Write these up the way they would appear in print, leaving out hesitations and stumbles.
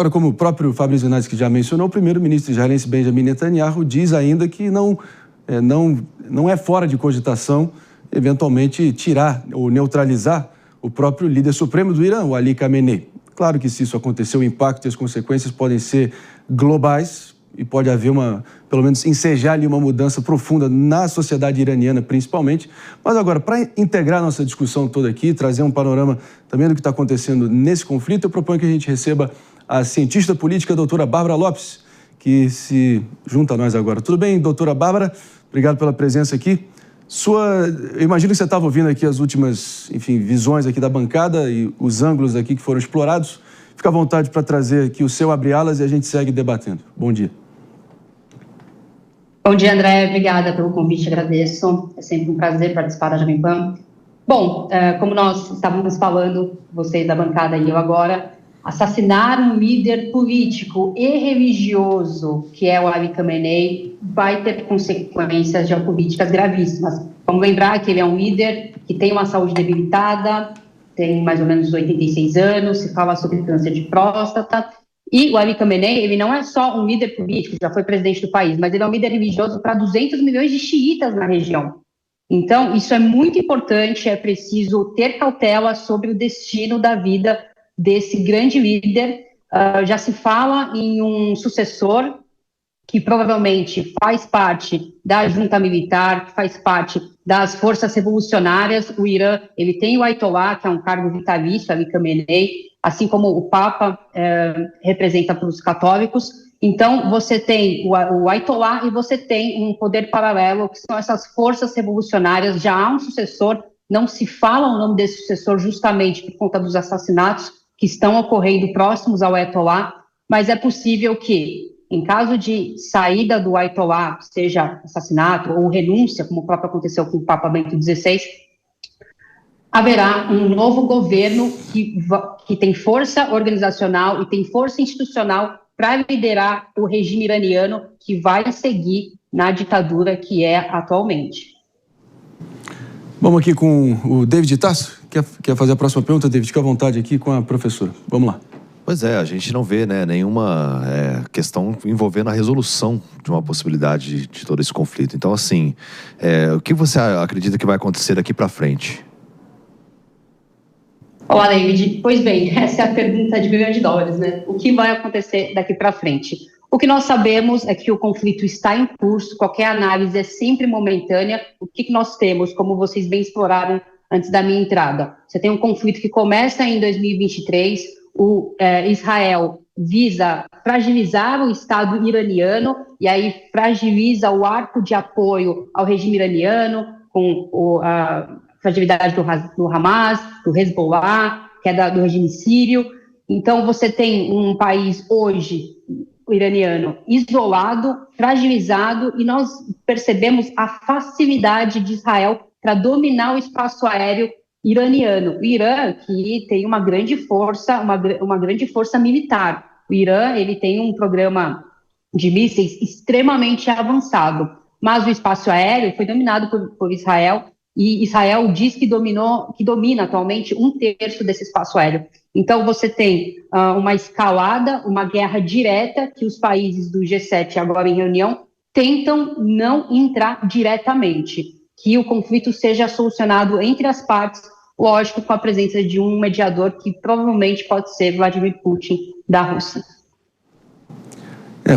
Agora, como o próprio Fabrício Zinatti já mencionou, o primeiro-ministro israelense Benjamin Netanyahu diz ainda que não é fora de cogitação eventualmente tirar ou neutralizar o próprio líder supremo do Irã, o Ali Khamenei. Claro que se isso acontecer, o impacto e as consequências podem ser globais e pode haver pelo menos ensejar ali uma mudança profunda na sociedade iraniana, principalmente. Mas agora, para integrar nossa discussão toda aqui, trazer um panorama também do que está acontecendo nesse conflito, eu proponho que a gente receba a cientista política, a doutora Bárbara Lopes, que se junta a nós agora. Tudo bem, doutora Bárbara? Obrigado pela presença aqui. Eu imagino que você estava ouvindo aqui as últimas, visões aqui da bancada e os ângulos aqui que foram explorados. Fica à vontade para trazer aqui o seu abre-alas e a gente segue debatendo. Bom dia. Bom dia, André. Obrigada pelo convite, agradeço. É sempre um prazer participar da Jovem Pan. Bom, como nós estávamos falando, vocês da bancada e eu agora, assassinar um líder político e religioso, que é o Ali Khamenei, vai ter consequências geopolíticas gravíssimas. Vamos lembrar que ele é um líder que tem uma saúde debilitada, tem mais ou menos 86 anos, se fala sobre câncer de próstata, e o Ali Khamenei, ele não é só um líder político, já foi presidente do país, mas ele é um líder religioso para 200 milhões de xiitas na região. Então, isso é muito importante, é preciso ter cautela sobre o destino da vida desse grande líder. Já se fala em um sucessor que provavelmente faz parte da junta militar, que faz parte das forças revolucionárias. O Irã, ele tem o Ayatollah, que é um cargo vitalício, Ali Khamenei, assim como o Papa representa para os católicos. Então, você tem o Ayatollah e você tem um poder paralelo, que são essas forças revolucionárias. Já há um sucessor, não se fala o nome desse sucessor justamente por conta dos assassinatos que estão ocorrendo próximos ao Ayatollah, mas é possível que, em caso de saída do Ayatollah, seja assassinato ou renúncia, como o próprio aconteceu com o Papa Bento XVI, haverá um novo governo que tem força organizacional e tem força institucional para liderar o regime iraniano que vai seguir na ditadura que é atualmente. Vamos aqui com o David Tasso. Quer fazer a próxima pergunta, David? Fica à vontade aqui com a professora. Vamos lá. Pois é, a gente não vê nenhuma questão envolvendo a resolução de uma possibilidade de todo esse conflito. Então, assim, o que você acredita que vai acontecer daqui para frente? Olá, David. Pois bem, essa é a pergunta de $1 bilhão, né? O que vai acontecer daqui para frente? O que nós sabemos é que o conflito está em curso, qualquer análise é sempre momentânea. O que nós temos, como vocês bem exploraram antes da minha entrada? Você tem um conflito que começa em 2023, Israel visa fragilizar o Estado iraniano e aí fragiliza o arco de apoio ao regime iraniano com a fragilidade do Hamas, do Hezbollah, que é do regime sírio. Então, você tem um país hoje, o iraniano, isolado, fragilizado, e nós percebemos a facilidade de Israel para dominar o espaço aéreo iraniano. O Irã, que tem uma grande força, uma grande força militar. O Irã, ele tem um programa de mísseis extremamente avançado, mas o espaço aéreo foi dominado por Israel, e Israel diz que domina atualmente 1/3 desse espaço aéreo. Então, você tem uma escalada, uma guerra direta, que os países do G7, agora em reunião, tentam não entrar diretamente, que o conflito seja solucionado entre as partes, lógico, com a presença de um mediador, que provavelmente pode ser Vladimir Putin, da Rússia.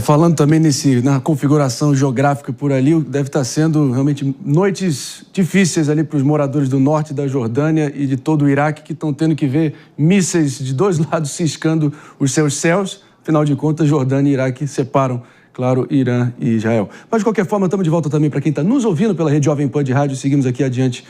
Falando também na configuração geográfica por ali, deve estar sendo realmente noites difíceis ali para os moradores do norte da Jordânia e de todo o Iraque, que estão tendo que ver mísseis de dois lados ciscando os seus céus. Afinal de contas, Jordânia e Iraque separam, claro, Irã e Israel. Mas, de qualquer forma, estamos de volta também para quem está nos ouvindo pela Rede Jovem Pan de Rádio. Seguimos aqui adiante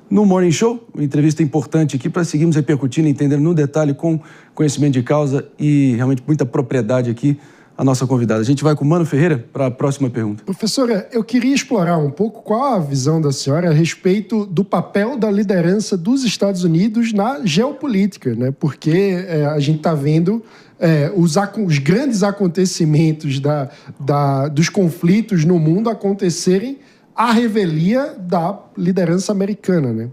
no Morning Show, uma entrevista importante aqui para seguirmos repercutindo, entendendo no detalhe, com conhecimento de causa e realmente muita propriedade aqui, a nossa convidada. A gente vai com o Mano Ferreira para a próxima pergunta. Professora, eu queria explorar um pouco qual a visão da senhora a respeito do papel da liderança dos Estados Unidos na geopolítica, né? Porque a gente está vendo os grandes acontecimentos dos conflitos no mundo acontecerem à revelia da liderança americana, né?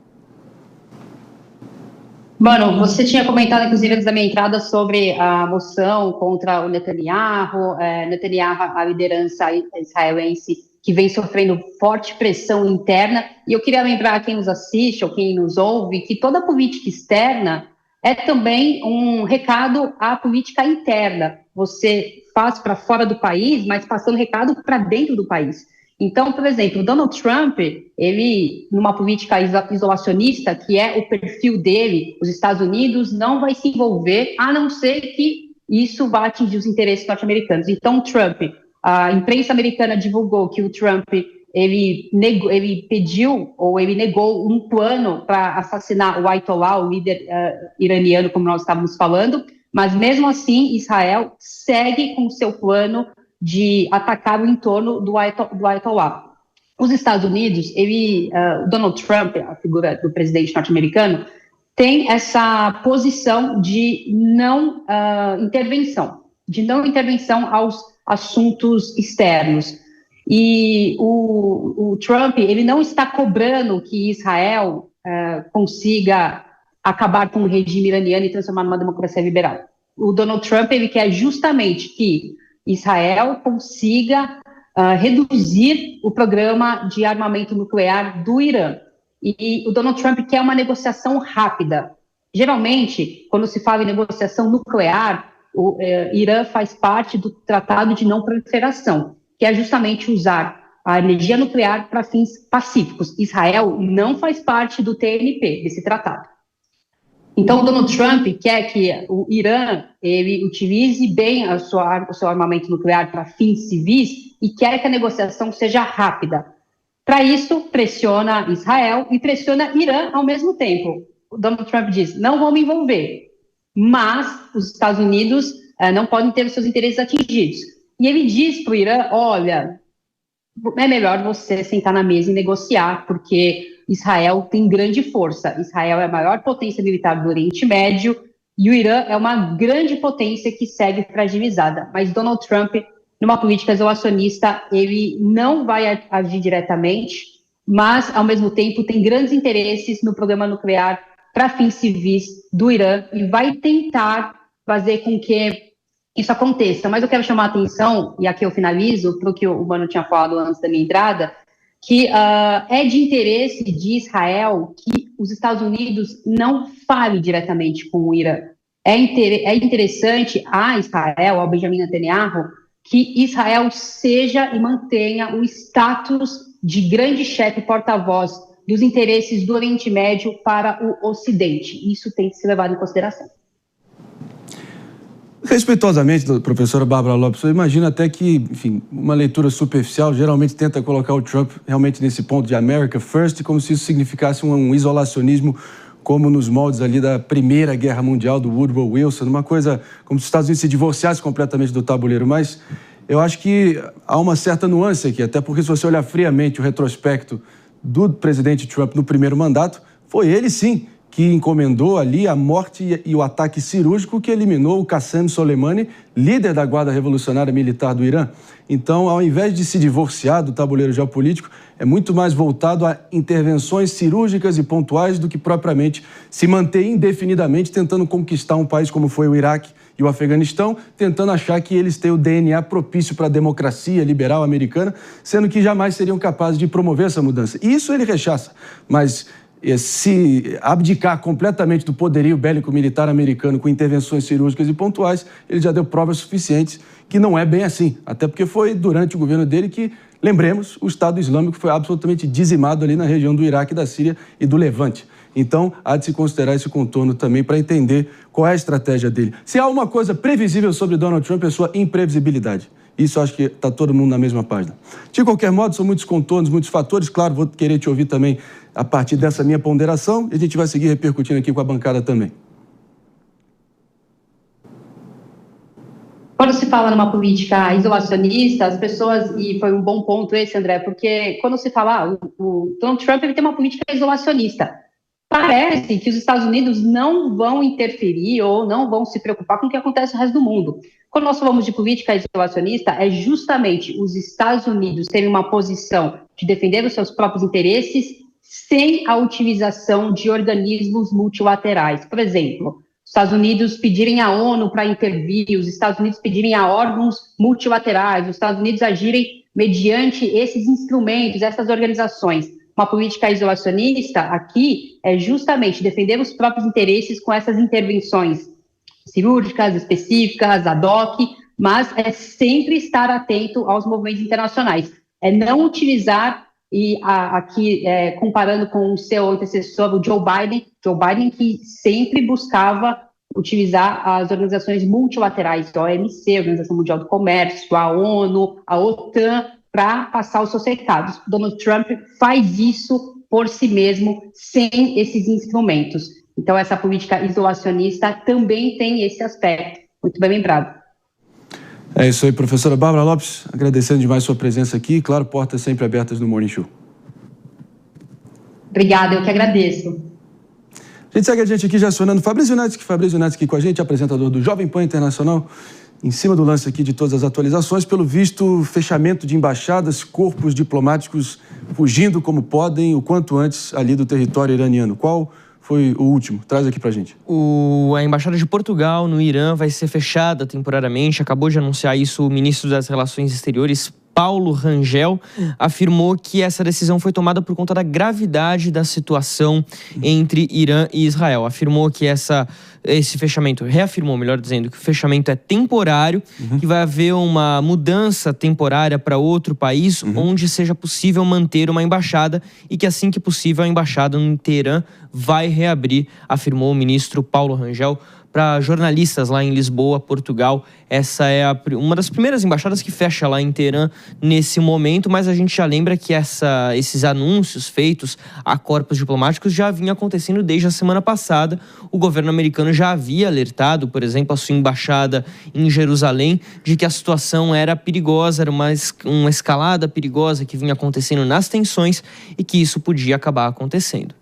Mano, você tinha comentado, inclusive, antes da minha entrada, sobre a moção contra o Netanyahu, a liderança israelense, que vem sofrendo forte pressão interna. E eu queria lembrar a quem nos assiste ou quem nos ouve que toda política externa é também um recado à política interna. Você faz para fora do país, mas passando recado para dentro do país. Então, por exemplo, o Donald Trump, ele, numa política isolacionista, que é o perfil dele, os Estados Unidos não vai se envolver, a não ser que isso vá atingir os interesses norte-americanos. Então, Trump, a imprensa americana divulgou que o Trump, ele pediu, ou ele negou um plano para assassinar o Ayatollah, o líder iraniano, como nós estávamos falando, mas mesmo assim, Israel segue com o seu plano de atacar o entorno do Ayatollah. Os Estados Unidos, Donald Trump, a figura do presidente norte-americano, tem essa posição de não intervenção aos assuntos externos. E o Trump, ele não está cobrando que Israel consiga acabar com o regime iraniano e transformar numa democracia liberal. O Donald Trump, ele quer justamente que Israel consiga reduzir o programa de armamento nuclear do Irã. E o Donald Trump quer uma negociação rápida. Geralmente, quando se fala em negociação nuclear, o Irã faz parte do Tratado de Não Proliferação, que é justamente usar a energia nuclear para fins pacíficos. Israel não faz parte do TNP, desse tratado. Então, o Donald Trump quer que o Irã ele utilize bem o seu armamento nuclear para fins civis e quer que a negociação seja rápida. Para isso, pressiona Israel e pressiona Irã ao mesmo tempo. O Donald Trump diz, não vou me envolver, mas os Estados Unidos não podem ter os seus interesses atingidos. E ele diz para o Irã, olha, é melhor você sentar na mesa e negociar, porque Israel tem grande força. Israel é a maior potência militar do Oriente Médio e o Irã é uma grande potência que segue fragilizada. Mas Donald Trump, numa política isolacionista, ele não vai agir diretamente, mas, ao mesmo tempo, tem grandes interesses no programa nuclear para fins civis do Irã e vai tentar fazer com que isso aconteça. Mas eu quero chamar a atenção, e aqui eu finalizo, para o que o Mano tinha falado antes da minha entrada, que é de interesse de Israel que os Estados Unidos não falem diretamente com o Irã. É interessante a Israel, ao Benjamin Netanyahu, que Israel seja e mantenha o status de grande chefe porta-voz dos interesses do Oriente Médio para o Ocidente. Isso tem que ser levado em consideração. Respeitosamente, professora Bárbara Lopes, eu imagino até que, enfim, uma leitura superficial geralmente tenta colocar o Trump realmente nesse ponto de America First, como se isso significasse um isolacionismo como nos moldes ali da Primeira Guerra Mundial, do Woodrow Wilson, uma coisa como se os Estados Unidos se divorciassem completamente do tabuleiro. Mas eu acho que há uma certa nuance aqui, até porque se você olhar friamente o retrospecto do presidente Trump no primeiro mandato, foi ele sim que encomendou ali a morte e o ataque cirúrgico que eliminou o Qassem Soleimani, líder da Guarda Revolucionária Militar do Irã. Então, ao invés de se divorciar do tabuleiro geopolítico, é muito mais voltado a intervenções cirúrgicas e pontuais do que propriamente se manter indefinidamente tentando conquistar um país como foi o Iraque e o Afeganistão, tentando achar que eles têm o DNA propício para a democracia liberal americana, sendo que jamais seriam capazes de promover essa mudança. E isso ele rechaça, mas se abdicar completamente do poderio bélico-militar americano com intervenções cirúrgicas e pontuais, ele já deu provas suficientes que não é bem assim. Até porque foi durante o governo dele que, lembremos, o Estado Islâmico foi absolutamente dizimado ali na região do Iraque, da Síria e do Levante. Então, há de se considerar esse contorno também para entender qual é a estratégia dele. Se há uma coisa previsível sobre Donald Trump, é sua imprevisibilidade. Isso acho que está todo mundo na mesma página. De qualquer modo, são muitos contornos, muitos fatores. Claro, vou querer te ouvir também a partir dessa minha ponderação e a gente vai seguir repercutindo aqui com a bancada também. Quando se fala numa política isolacionista, as pessoas, e foi um bom ponto esse, André, porque quando se fala, o Donald Trump ele tem uma política isolacionista. Parece que os Estados Unidos não vão interferir ou não vão se preocupar com o que acontece no resto do mundo. Quando nós falamos de política isolacionista, é justamente os Estados Unidos terem uma posição de defender os seus próprios interesses sem a utilização de organismos multilaterais. Por exemplo, os Estados Unidos pedirem à ONU para intervir, os Estados Unidos pedirem a órgãos multilaterais, os Estados Unidos agirem mediante esses instrumentos, essas organizações. Uma política isolacionista aqui é justamente defender os próprios interesses com essas intervenções cirúrgicas, específicas, ad hoc, mas é sempre estar atento aos movimentos internacionais. É não utilizar, e aqui comparando com o seu antecessor, o Joe Biden que sempre buscava utilizar as organizações multilaterais, a OMC, a Organização Mundial do Comércio, a ONU, a OTAN, para passar os seus recados. Donald Trump faz isso por si mesmo, sem esses instrumentos. Então, essa política isolacionista também tem esse aspecto. Muito bem lembrado. É isso aí, professora Bárbara Lopes, agradecendo demais sua presença aqui. Claro, portas sempre abertas no Morning Show. Obrigada, eu que agradeço. A gente segue a gente aqui já acionando Fabrício Netsky com a gente, apresentador do Jovem Pan Internacional, em cima do lance aqui de todas as atualizações. Pelo visto, fechamento de embaixadas, corpos diplomáticos fugindo como podem, o quanto antes ali do território iraniano. Qual foi o último? Traz aqui pra gente. A Embaixada de Portugal no Irã vai ser fechada temporariamente. Acabou de anunciar isso o ministro das Relações Exteriores, Paulo Rangel, afirmou que essa decisão foi tomada por conta da gravidade da situação entre Irã e Israel. Afirmou que esse fechamento, reafirmou, melhor dizendo, que o fechamento é temporário, que vai haver uma mudança temporária para outro país onde seja possível manter uma embaixada e que assim que possível a embaixada em Teherã vai reabrir, afirmou o ministro Paulo Rangel para jornalistas lá em Lisboa, Portugal. Essa é uma das primeiras embaixadas que fecha lá em Teherã nesse momento, mas a gente já lembra que esses anúncios feitos a corpos diplomáticos já vinham acontecendo desde a semana passada. O governo americano já havia alertado, por exemplo, a sua embaixada em Jerusalém, de que a situação era perigosa, era uma escalada perigosa que vinha acontecendo nas tensões e que isso podia acabar acontecendo.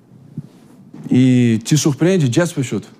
E te surpreende, Jess Peixoto?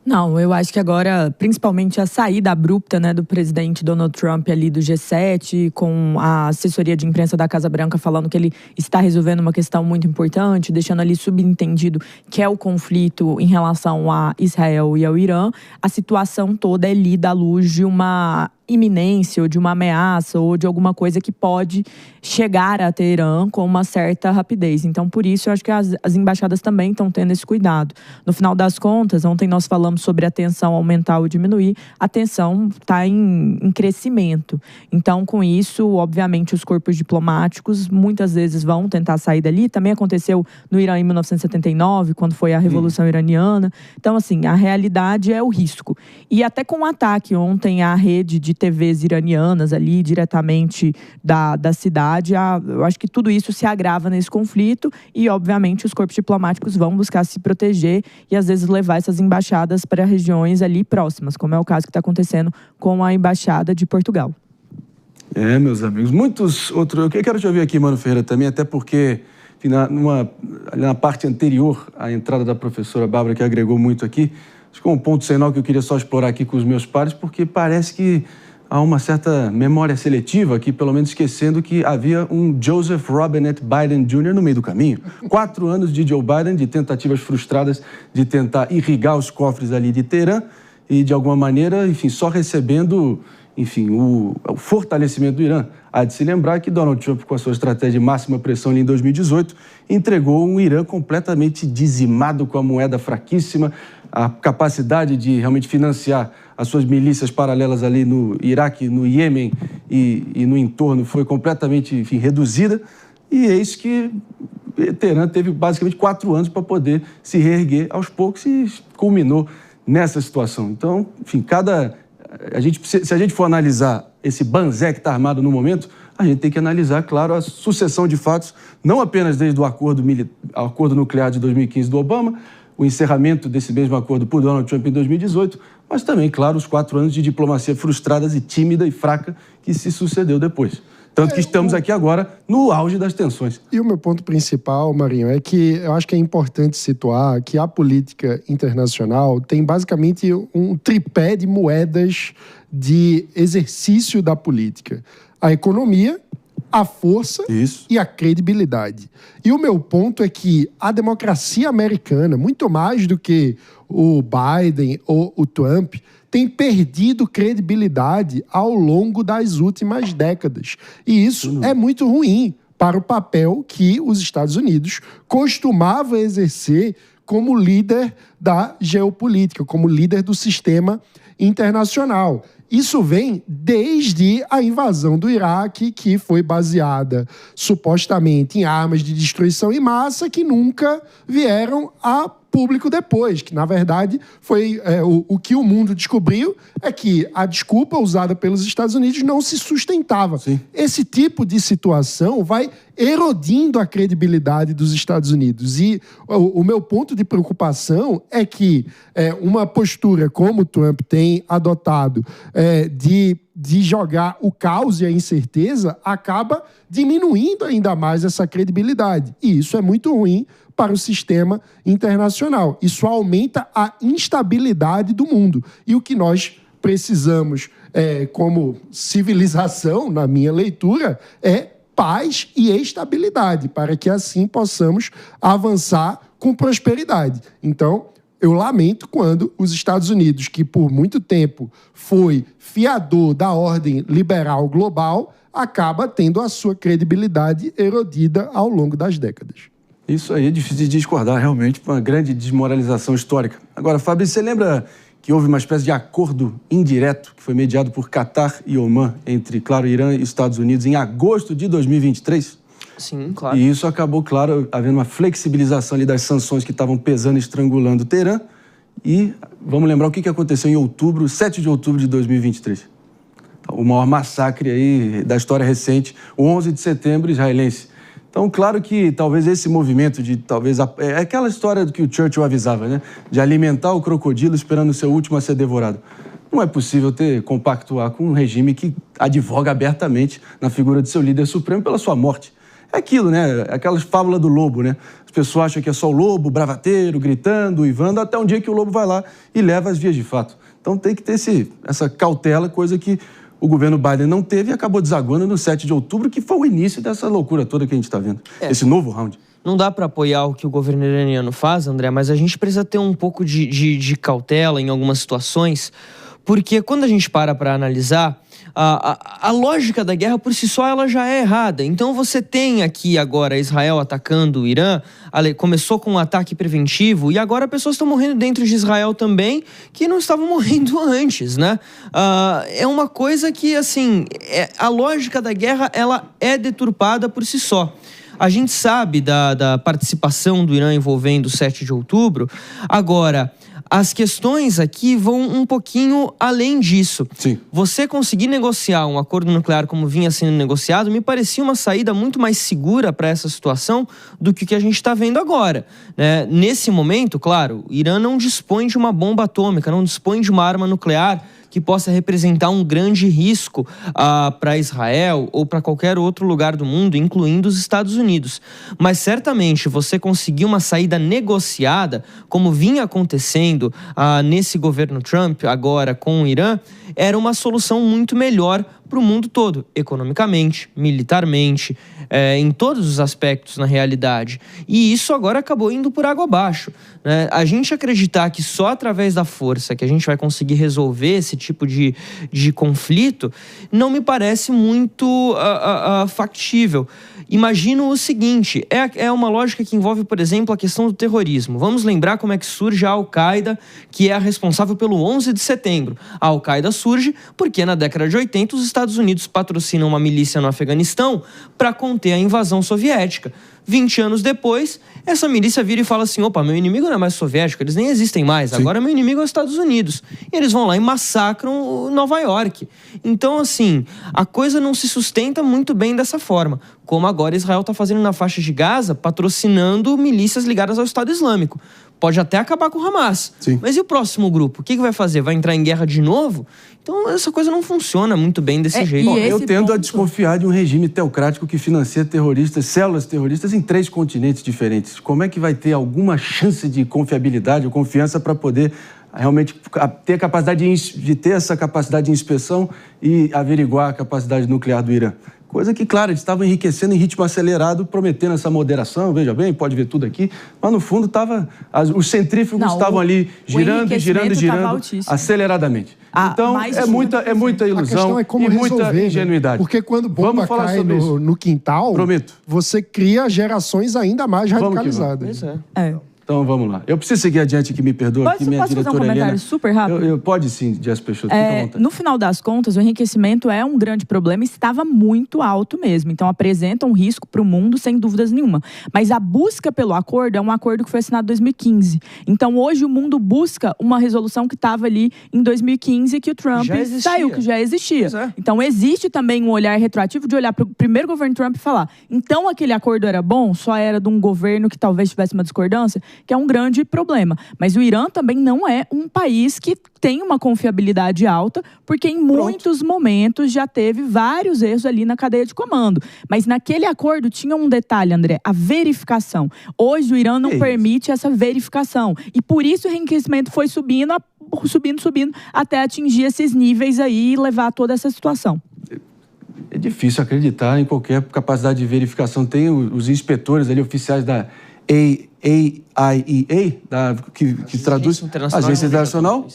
Não, eu acho que agora, principalmente a saída abrupta, né, do presidente Donald Trump ali do G7, com a assessoria de imprensa da Casa Branca falando que ele está resolvendo uma questão muito importante, deixando ali subentendido que é o conflito em relação a Israel e ao Irã, a situação toda é lida à luz de uma iminência ou de uma ameaça ou de alguma coisa que pode chegar a Teherã com uma certa rapidez. Então, por isso, eu acho que as embaixadas também estão tendo esse cuidado. No final das contas, ontem nós falamos sobre a tensão aumentar ou diminuir, a tensão está em crescimento. Então, com isso, obviamente, os corpos diplomáticos muitas vezes vão tentar sair dali. Também aconteceu no Irã em 1979, quando foi a Revolução Iraniana. Então, assim, a realidade é o risco. E até com o ataque ontem à rede de TVs iranianas ali, diretamente da cidade, eu acho que tudo isso se agrava nesse conflito e, obviamente, os corpos diplomáticos vão buscar se proteger e, às vezes, levar essas embaixadas para regiões ali próximas, como é o caso que está acontecendo com a Embaixada de Portugal. Meus amigos, muitos outros... Eu quero te ouvir aqui, Mano Ferreira, também, até porque na parte anterior à entrada da professora Bárbara, que agregou muito aqui, acho que é um ponto sinal que eu queria só explorar aqui com os meus pares, porque parece que há uma certa memória seletiva aqui, pelo menos esquecendo que havia um Joseph Robinette Biden Jr. no meio do caminho. 4 anos de Joe Biden, de tentativas frustradas de tentar irrigar os cofres ali de Teherã e, de alguma maneira, enfim, só recebendo, enfim, o fortalecimento do Irã. Há de se lembrar que Donald Trump, com a sua estratégia de máxima pressão ali em 2018, entregou um Irã completamente dizimado, com a moeda fraquíssima, a capacidade de realmente financiar as suas milícias paralelas ali no Iraque, no Iêmen e no entorno foi completamente, enfim, reduzida. E eis que Teherã teve basicamente 4 anos para poder se reerguer aos poucos e culminou nessa situação. Então, enfim, se a gente for analisar esse banzé que está armado no momento, a gente tem que analisar, claro, a sucessão de fatos, não apenas desde o acordo nuclear de 2015 do Obama, o encerramento desse mesmo acordo por Donald Trump em 2018, mas também, claro, os 4 anos de diplomacia frustradas e tímida e fraca que se sucedeu depois. Tanto que estamos aqui agora no auge das tensões. E o meu ponto principal, Marinho, é que eu acho que é importante situar que a política internacional tem basicamente um tripé de moedas de exercício da política. A economia, a força e a credibilidade. E o meu ponto é que a democracia americana, muito mais do que o Biden ou o Trump, tem perdido credibilidade ao longo das últimas décadas. E isso é muito ruim para o papel que os Estados Unidos costumavam exercer como líder da geopolítica, como líder do sistema internacional. Isso vem desde a invasão do Iraque, que foi baseada supostamente em armas de destruição em massa que nunca vieram a público depois, que na verdade foi o que o mundo descobriu é que a desculpa usada pelos Estados Unidos não se sustentava. Sim. Esse tipo de situação vai erodindo a credibilidade dos Estados Unidos. E o meu ponto de preocupação é que uma postura como o Trump tem adotado de jogar o caos e a incerteza acaba diminuindo ainda mais essa credibilidade. E isso é muito ruim para o sistema internacional. Isso aumenta a instabilidade do mundo. E o que nós precisamos, como civilização, na minha leitura, é paz e estabilidade, para que assim possamos avançar com prosperidade. Então, eu lamento quando os Estados Unidos, que por muito tempo foi fiador da ordem liberal global, acaba tendo a sua credibilidade erodida ao longo das décadas. Isso aí é difícil de discordar, realmente, uma grande desmoralização histórica. Agora, Fábio, você lembra que houve uma espécie de acordo indireto que foi mediado por Catar e Omã entre, claro, Irã e Estados Unidos em agosto de 2023? Sim, claro. E isso acabou, claro, havendo uma flexibilização ali das sanções que estavam pesando e estrangulando Teherã. E vamos lembrar o que aconteceu em outubro, 7 de outubro de 2023. O maior massacre aí da história recente, o 11 de setembro israelense. Então, claro que talvez esse movimento de é aquela história do que o Churchill avisava, né? De alimentar o crocodilo esperando o seu último a ser devorado. Não é possível compactuar com um regime que advoga abertamente na figura de seu líder supremo pela sua morte. É aquilo, né? Aquela fábula do lobo, né? As pessoas acham que é só o lobo, bravateiro, gritando, uivando, até um dia que o lobo vai lá e leva as vias de fato. Então tem que ter essa cautela, coisa que o governo Biden não teve e acabou desaguando no 7 de outubro, que foi o início dessa loucura toda que a gente está vendo. Esse novo round. Não dá para apoiar o que o governo iraniano faz, André, mas a gente precisa ter um pouco de cautela em algumas situações, porque quando a gente para analisar, a lógica da guerra por si só ela já é errada. Então você tem aqui agora Israel atacando o Irã, começou com um ataque preventivo e agora pessoas estão morrendo dentro de Israel também que não estavam morrendo antes, né? É uma coisa que, assim, a lógica da guerra ela é deturpada por si só. A gente sabe da participação do Irã envolvendo o 7 de outubro. Agora, as questões aqui vão um pouquinho além disso. Sim. Você conseguir negociar um acordo nuclear como vinha sendo negociado me parecia uma saída muito mais segura para essa situação do que o que a gente está vendo agora, né? Nesse momento, claro, o Irã não dispõe de uma bomba atômica, não dispõe de uma arma nuclear que possa representar um grande risco para Israel ou para qualquer outro lugar do mundo, incluindo os Estados Unidos. Mas certamente você conseguir uma saída negociada, como vinha acontecendo nesse governo Trump, agora com o Irã, era uma solução muito melhor para o mundo todo, economicamente, militarmente, em todos os aspectos na realidade. E isso agora acabou indo por água abaixo, né? A gente acreditar que só através da força que a gente vai conseguir resolver esse tipo de conflito não me parece muito factível. Imagino o seguinte, é uma lógica que envolve, por exemplo, a questão do terrorismo. Vamos lembrar como é que surge a Al-Qaeda, que é a responsável pelo 11 de setembro. A Al-Qaeda surge porque na década de 80 os Estados Unidos patrocinam uma milícia no Afeganistão para conter a invasão soviética. 20 anos depois, essa milícia vira e fala assim, opa, meu inimigo não é mais soviético, eles nem existem mais, agora meu inimigo é os Estados Unidos. E eles vão lá e massacram Nova York. Então, assim, a coisa não se sustenta muito bem dessa forma, como agora Israel está fazendo na faixa de Gaza, patrocinando milícias ligadas ao Estado Islâmico. Pode até acabar com o Hamas. Sim. Mas e o próximo grupo? O que vai fazer? Vai entrar em guerra de novo? Então, essa coisa não funciona muito bem desse jeito. Bom, eu tendo a desconfiar de um regime teocrático que financia terroristas, células terroristas em 3 continentes diferentes. Como é que vai ter alguma chance de confiabilidade ou confiança para poder realmente ter a capacidade de ter essa capacidade de inspeção e averiguar a capacidade nuclear do Irã. Coisa que, claro, eles estavam enriquecendo em ritmo acelerado, prometendo essa moderação, veja bem, pode ver tudo aqui, mas no fundo os centrífugos estavam ali girando, aceleradamente. Então, é muita ilusão é como e muita resolver, ingenuidade. Porque quando bomba cai no quintal, prometo, você cria gerações ainda mais radicalizadas. Então, vamos lá. Eu preciso seguir adiante aqui, me perdoa. Posso fazer um comentário Helena, super rápido? Pode sim, Jess Peixoto, fica à vontade. No final das contas, o enriquecimento é um grande problema e estava muito alto mesmo. Então, apresenta um risco para o mundo, sem dúvidas nenhuma. Mas a busca pelo acordo é um acordo que foi assinado em 2015. Então, hoje o mundo busca uma resolução que estava ali em 2015, que o Trump saiu, que já existia. Então, existe também um olhar retroativo de olhar para o primeiro governo Trump e falar, então aquele acordo era bom, só era de um governo que talvez tivesse uma discordância, que é um grande problema. Mas o Irã também não é um país que tem uma confiabilidade alta, porque em muitos momentos já teve vários erros ali na cadeia de comando. Mas naquele acordo tinha um detalhe, André, a verificação. Hoje o Irã não permite essa verificação. E por isso o enriquecimento foi subindo, até atingir esses níveis aí e levar a toda essa situação. É difícil acreditar em qualquer capacidade de verificação. Tem os inspetores ali, oficiais da AIEA, que traduz Agência Internacional.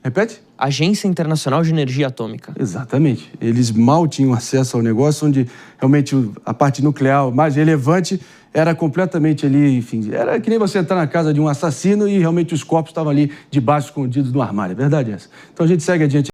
Repete? Agência Internacional de Energia Atômica. Exatamente. Eles mal tinham acesso ao negócio, onde realmente a parte nuclear mais relevante era completamente ali, enfim, era que nem você entrar na casa de um assassino e realmente os corpos estavam ali debaixo, escondidos no armário. É verdade essa. Então a gente segue adiante.